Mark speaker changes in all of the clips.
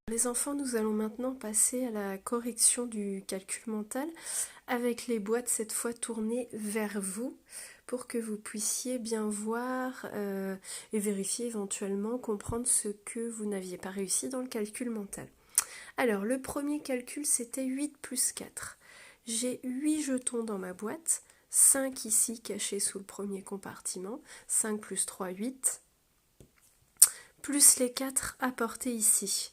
Speaker 1: Les enfants, nous allons maintenant passer à la correction du calcul mental avec les boîtes cette fois tournées vers vous pour que vous puissiez bien voir et vérifier éventuellement, comprendre ce que vous n'aviez pas réussi dans le calcul mental. Alors, le premier calcul, c'était 8 plus 4. J'ai 8 jetons dans ma boîte, 5 ici cachés sous le premier compartiment, 5 plus 3, 8, plus les 4 apportés ici.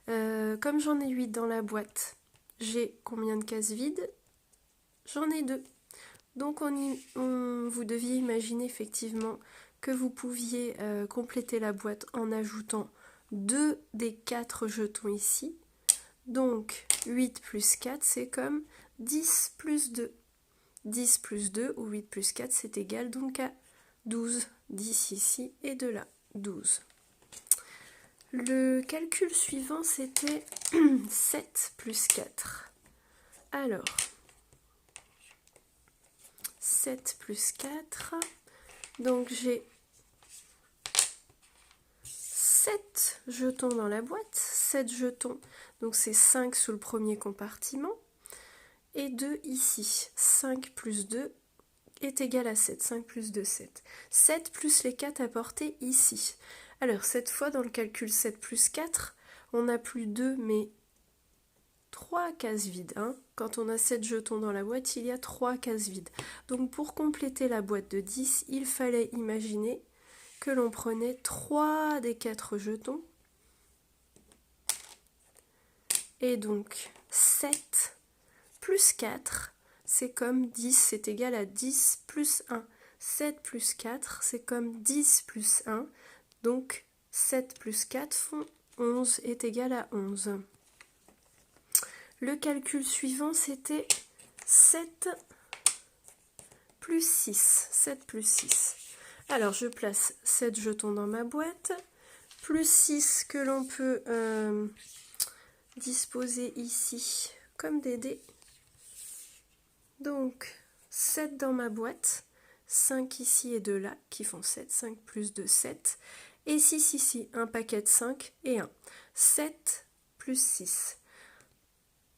Speaker 1: Comme j'en ai 8 dans la boîte, j'ai combien de cases vides? J'en ai 2. Donc vous deviez imaginer effectivement que vous pouviez compléter la boîte en ajoutant 2 des 4 jetons ici. Donc 8 plus 4, c'est comme 10 plus 2. 10 plus 2 ou 8 plus 4, c'est égal donc à 12. 10 ici et de là, 12. Le calcul suivant, c'était 7 plus 4. Alors, 7 plus 4, donc j'ai 7 jetons dans la boîte, 7 jetons, donc c'est 5 sous le premier compartiment, et 2 ici. 5 plus 2 est égal à 7, 5 plus 2, 7. 7 plus les 4 apportés ici. Alors, cette fois, dans le calcul 7 plus 4, on n'a plus 2, mais 3 cases vides. Quand on a 7 jetons dans la boîte, il y a 3 cases vides. Donc, pour compléter la boîte de 10, il fallait imaginer que l'on prenait 3 des 4 jetons. Et donc, 7 plus 4, c'est comme 10, c'est égal à 10 plus 1. 7 plus 4, c'est comme 10 plus 1. Donc, 7 plus 4 font 11, est égal à 11. Le calcul suivant, c'était 7 plus 6. 7 plus 6. Alors, je place 7 jetons dans ma boîte, plus 6 que l'on peut disposer ici comme des dés. Donc, 7 dans ma boîte, 5 ici et 2 là, qui font 7, 5 plus 2, 7. Et 6 ici, un paquet de 5 et 1. 7 plus 6.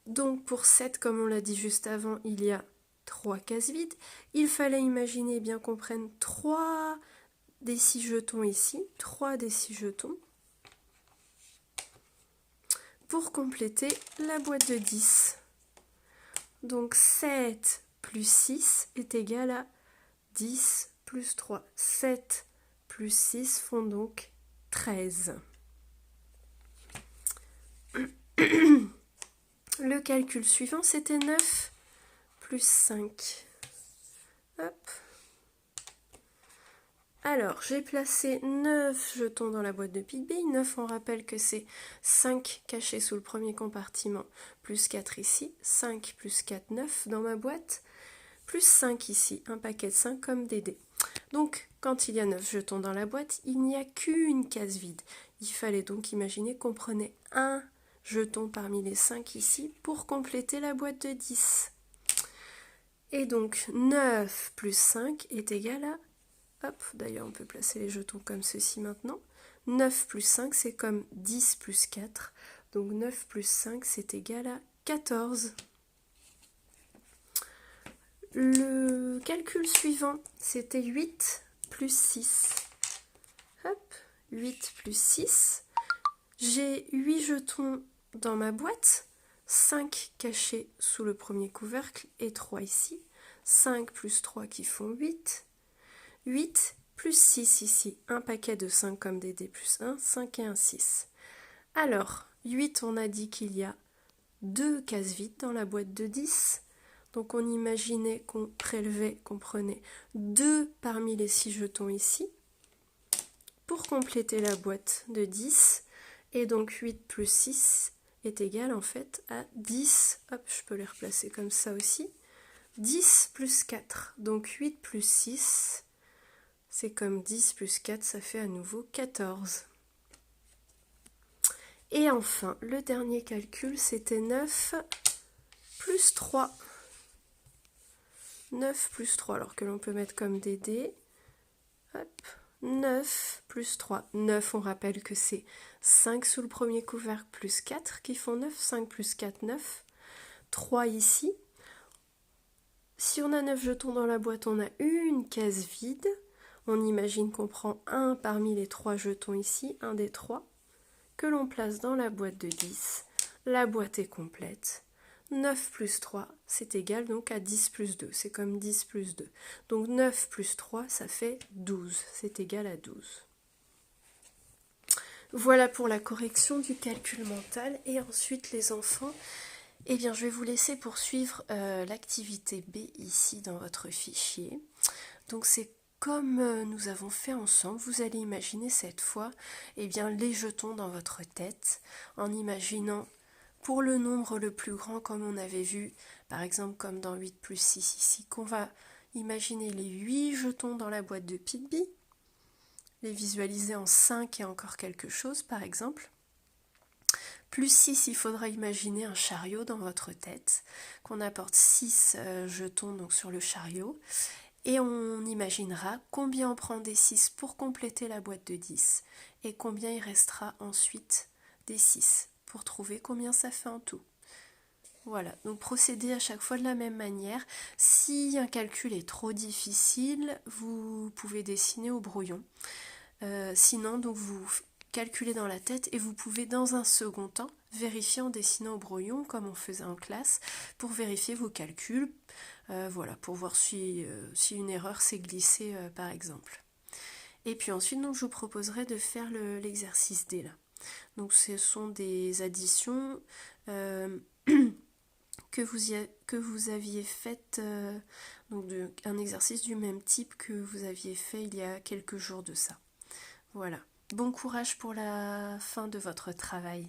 Speaker 1: Donc pour 7, comme on l'a dit juste avant, il y a 3 cases vides. Il fallait imaginer bien qu'on prenne 3 des 6 jetons ici, 3 des 6 jetons, pour compléter la boîte de 10. Donc 7 plus 6 est égal à 10 plus 3. 7 plus 6 font donc 13. Le calcul suivant, c'était 9 plus 5. Hop. Alors, j'ai placé 9 jetons dans la boîte de Pic-Bille. 9, on rappelle que c'est 5 cachés sous le premier compartiment, plus 4 ici. 5 plus 4, 9 dans ma boîte, plus 5 ici, un paquet de 5 comme des dés. Donc, quand il y a 9 jetons dans la boîte, il n'y a qu'une case vide. Il fallait donc imaginer qu'on prenait un jeton parmi les 5 ici pour compléter la boîte de 10. Et donc, 9 plus 5 est égal à... Hop, d'ailleurs, on peut placer les jetons comme ceci maintenant. 9 plus 5, c'est comme 10 plus 4. Donc, 9 plus 5, c'est égal à 14. Le calcul suivant, c'était 8 plus 6. Hop, 8 plus 6. J'ai 8 jetons dans ma boîte, 5 cachés sous le premier couvercle et 3 ici. 5 plus 3 qui font 8. 8 plus 6 ici, un paquet de 5 comme des dés plus 1, 5 et 1, 6. Alors, 8, on a dit qu'il y a 2 cases vides dans la boîte de 10. Donc on imaginait qu'on prélevait, qu'on prenait 2 parmi les 6 jetons ici pour compléter la boîte de 10. Et donc 8 plus 6 est égal en fait à 10. Hop, je peux les replacer comme ça aussi. 10 plus 4. Donc 8 plus 6, c'est comme 10 plus 4, ça fait à nouveau 14. Et enfin, le dernier calcul, c'était 9 plus 3. 9 plus 3, alors que l'on peut mettre comme des dés. Hop, 9 plus 3. 9, on rappelle que c'est 5 sous le premier couvercle plus 4 qui font 9. 5 plus 4, 9. 3 ici. Si on a 9 jetons dans la boîte, on a une case vide. On imagine qu'on prend un parmi les 3 jetons ici, un des 3, que l'on place dans la boîte de 10. La boîte est complète. 9 plus 3, c'est égal donc à 10 plus 2. C'est comme 10 plus 2. Donc 9 plus 3, ça fait 12. C'est égal à 12. Voilà pour la correction du calcul mental. Et ensuite, les enfants, eh bien, je vais vous laisser poursuivre l'activité B ici dans votre fichier. Donc c'est comme nous avons fait ensemble. Vous allez imaginer cette fois eh bien, les jetons dans votre tête en imaginant pour le nombre le plus grand comme on avait vu, par exemple comme dans 8 plus 6 ici, qu'on va imaginer les 8 jetons dans la boîte de Pitby, les visualiser en 5 et encore quelque chose par exemple. Plus 6, il faudra imaginer un chariot dans votre tête, qu'on apporte 6 jetons donc, sur le chariot. Et on imaginera combien on prend des 6 pour compléter la boîte de 10 et combien il restera ensuite des 6 pour trouver combien ça fait en tout. Voilà, donc procédez à chaque fois de la même manière. Si un calcul est trop difficile, vous pouvez dessiner au brouillon. Sinon, donc vous calculez dans la tête et vous pouvez dans un second temps vérifier en dessinant au brouillon comme on faisait en classe pour vérifier vos calculs, voilà, pour voir si une erreur s'est glissée par exemple. Et puis ensuite, donc, je vous proposerai de faire l'exercice D là. Donc ce sont des additions que vous aviez faites, donc un exercice du même type que vous aviez fait il y a quelques jours de ça. Voilà. Bon courage pour la fin de votre travail.